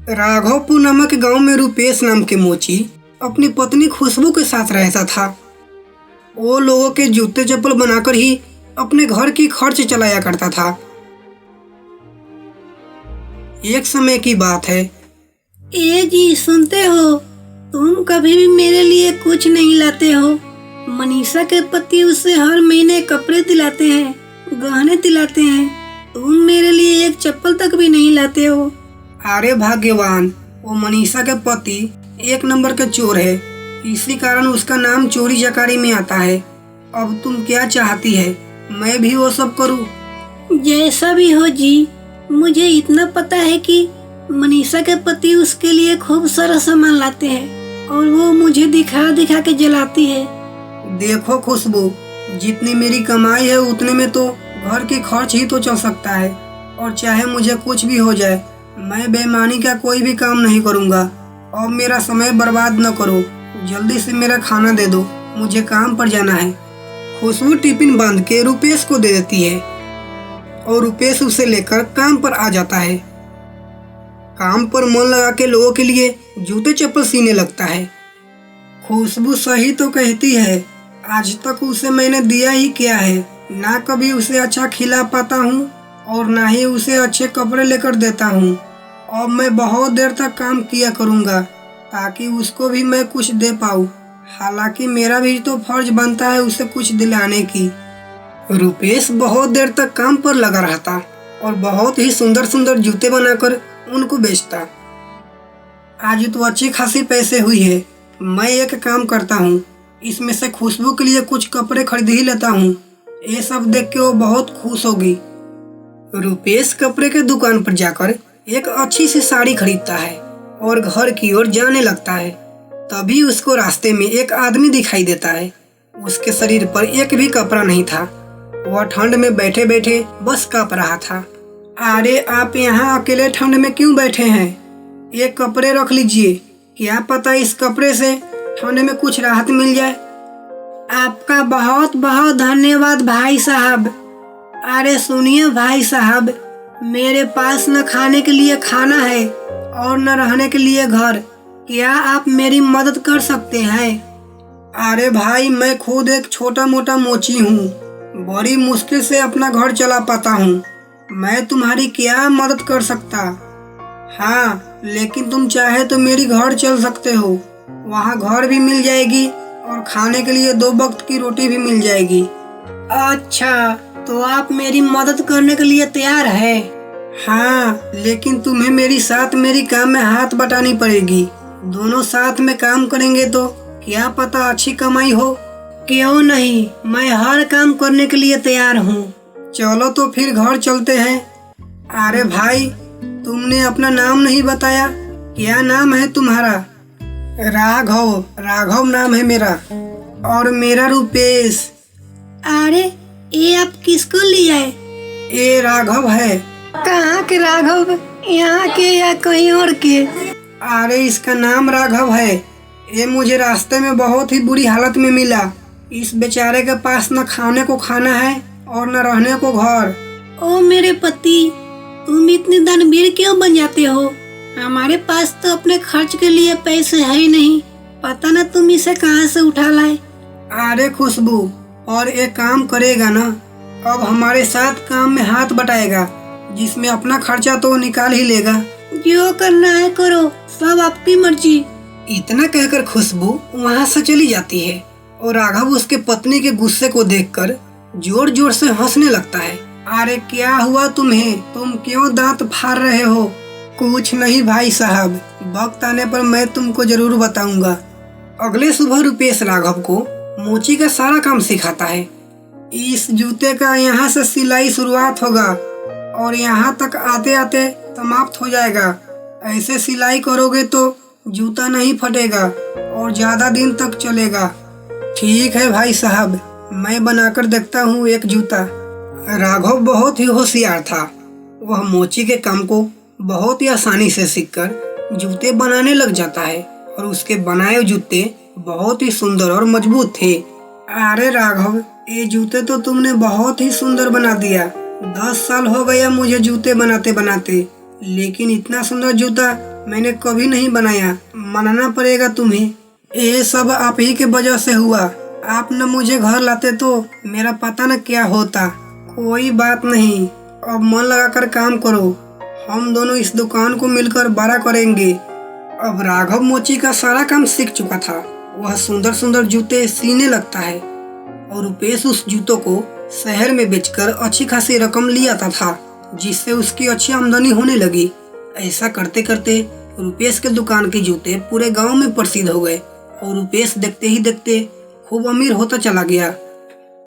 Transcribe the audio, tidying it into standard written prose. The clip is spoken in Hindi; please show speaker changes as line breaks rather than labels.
राघवपुर नामक गांव में रुपेश नाम के मोची अपनी पत्नी खुशबू के साथ रहता था। वो लोगों के जूते चप्पल बनाकर ही अपने घर की खर्च चलाया करता था। एक समय की बात है।
ए जी, सुनते हो? तुम कभी भी मेरे लिए कुछ नहीं लाते हो। मनीषा के पति उसे हर महीने कपड़े दिलाते हैं, गहने दिलाते हैं। तुम मेरे लिए एक चप्पल तक भी नहीं लाते हो।
अरे भाग्यवान, वो मनीषा के पति एक नंबर के चोर है, इसी कारण उसका नाम चोरी चकारी में आता है। अब तुम क्या चाहती है, मैं भी वो सब करूं?
जैसा भी हो जी, मुझे इतना पता है कि मनीषा के पति उसके लिए खूब सारा सामान लाते हैं और वो मुझे दिखा दिखा के जलाती है।
देखो खुशबू, जितनी मेरी कमाई है उतने में तो घर की खर्च ही तो चल सकता है, और चाहे मुझे कुछ भी हो जाए मैं बेईमानी का कोई भी काम नहीं करूँगा। और मेरा समय बर्बाद न करो, जल्दी से मेरा खाना दे दो, मुझे काम पर जाना है। खुशबू टिफिन बांध के रुपेश को दे देती है और रुपेश उसे लेकर काम पर आ जाता है। काम पर मन लगा के लोगों के लिए जूते चप्पल सीने लगता है। खुशबू सही तो कहती है, आज तक उसे मैंने दिया ही क्या है। ना कभी उसे अच्छा खिला पाता हूँ और ना ही उसे अच्छे कपड़े लेकर देता हूँ। अब मैं बहुत देर तक काम किया करूँगा ताकि उसको भी मैं कुछ दे पाऊँ। हालांकि मेरा भी तो फर्ज बनता है उसे कुछ दिलाने की। रुपेश बहुत देर तक काम पर लगा रहता और बहुत ही सुंदर सुंदर जूते बनाकर उनको बेचता। आज तो अच्छी खासी पैसे हुई है। मैं एक काम करता हूँ, इसमें से खुशबू के लिए कुछ कपड़े खरीद ही लेता हूँ। ये सब देख के वो बहुत खुश होगी। रुपेश कपड़े के दुकान पर जाकर एक अच्छी सी साड़ी खरीदता है और घर की ओर जाने लगता है। तभी उसको रास्ते में एक आदमी दिखाई देता है। उसके शरीर पर एक भी कपड़ा नहीं था। वह ठंड में बैठे बैठे बस कांप रहा था। अरे आप यहाँ अकेले ठंड में क्यों बैठे हैं? ये कपड़े रख लीजिए, क्या पता इस कपड़े से ठंड में कुछ राहत मिल जाए।
आपका बहुत बहुत धन्यवाद भाई साहब। अरे सुनिए भाई साहब, मेरे पास न खाने के लिए खाना है और न रहने के लिए घर। क्या आप मेरी मदद कर सकते हैं?
अरे भाई, मैं खुद एक छोटा मोटा मोची हूँ, बड़ी मुश्किल से अपना घर चला पाता हूँ। मैं तुम्हारी क्या मदद कर सकता? हाँ, लेकिन तुम चाहे तो मेरी घर चल सकते हो। वहाँ घर भी मिल जाएगी और खाने के लिए 2 वक्त की रोटी भी मिल जाएगी।
अच्छा, तो आप मेरी मदद करने के लिए तैयार है?
हाँ, लेकिन तुम्हें मेरी साथ मेरी काम में हाथ बटानी पड़ेगी। दोनों साथ में काम करेंगे तो क्या पता अच्छी कमाई हो।
क्यों नहीं, मैं हर काम करने के लिए तैयार हूँ।
चलो तो फिर घर चलते हैं। अरे भाई, तुमने अपना नाम नहीं बताया, क्या नाम है तुम्हारा? राघव। राघव नाम है मेरा। और मेरा रुपेश।
अरे ये आप किसको ले आए?
ये राघव है।
कहाँ के राघव? यहाँ के या कहीं और के?
अरे इसका नाम राघव है। ये मुझे रास्ते में बहुत ही बुरी हालत में मिला। इस बेचारे के पास न खाने को खाना है और न रहने को घर।
ओ मेरे पति, तुम इतने दानवीर क्यों बन जाते हो? हमारे पास तो अपने खर्च के लिए पैसे है ही नहीं। पता न तुम इसे कहाँ से उठा लाए।
अरे खुशबू, और एक काम करेगा ना, अब हमारे साथ काम में हाथ बटाएगा, जिसमें अपना खर्चा तो निकाल ही लेगा।
जो करना है करो, सब आपकी मर्जी।
इतना कहकर खुशबू वहाँ से चली जाती है और राघव उसके पत्नी के गुस्से को देखकर जोर जोर से हंसने लगता है। अरे क्या हुआ तुम्हें? तुम क्यों दांत फाड़ रहे हो? कुछ नहीं भाई साहब, वक्त आने पर मैं तुमको जरूर बताऊंगा। अगले सुबह रुपेश राघव को मोची का सारा काम सिखाता है। इस जूते का यहाँ से सिलाई शुरुआत होगा और यहाँ तक आते आते समाप्त हो जाएगा। ऐसे सिलाई करोगे तो जूता नहीं फटेगा और ज्यादा दिन तक चलेगा। ठीक है भाई साहब, मैं बनाकर देखता हूँ एक जूता। राघव बहुत ही होशियार था। वह मोची के काम को बहुत ही आसानी से सीखकर जूते बनाने लग जाता है और उसके बनाए जूते बहुत ही सुंदर और मजबूत थे। अरे राघव, ये जूते तो तुमने बहुत ही सुंदर बना दिया। 10 साल हो गया मुझे जूते बनाते बनाते, लेकिन इतना सुंदर जूता मैंने कभी नहीं बनाया। मानना पड़ेगा तुम्हें, ये सब आप ही के वजह से हुआ। आप न मुझे घर लाते तो मेरा पता न क्या होता। कोई बात नहीं, अब मन लगाकर काम करो। हम दोनों इस दुकान को मिलकर बड़ा करेंगे। अब राघव मोची का सारा काम सीख चुका था। वह सुंदर सुंदर जूते सीने लगता है और रुपेश उस जूतों को शहर में बेचकर अच्छी खासी रकम ले आता था, जिससे उसकी अच्छी आमदनी होने लगी। ऐसा करते करते रुपेश के दुकान के जूते पूरे गांव में प्रसिद्ध हो गए और रुपेश देखते ही देखते खूब अमीर होता चला गया।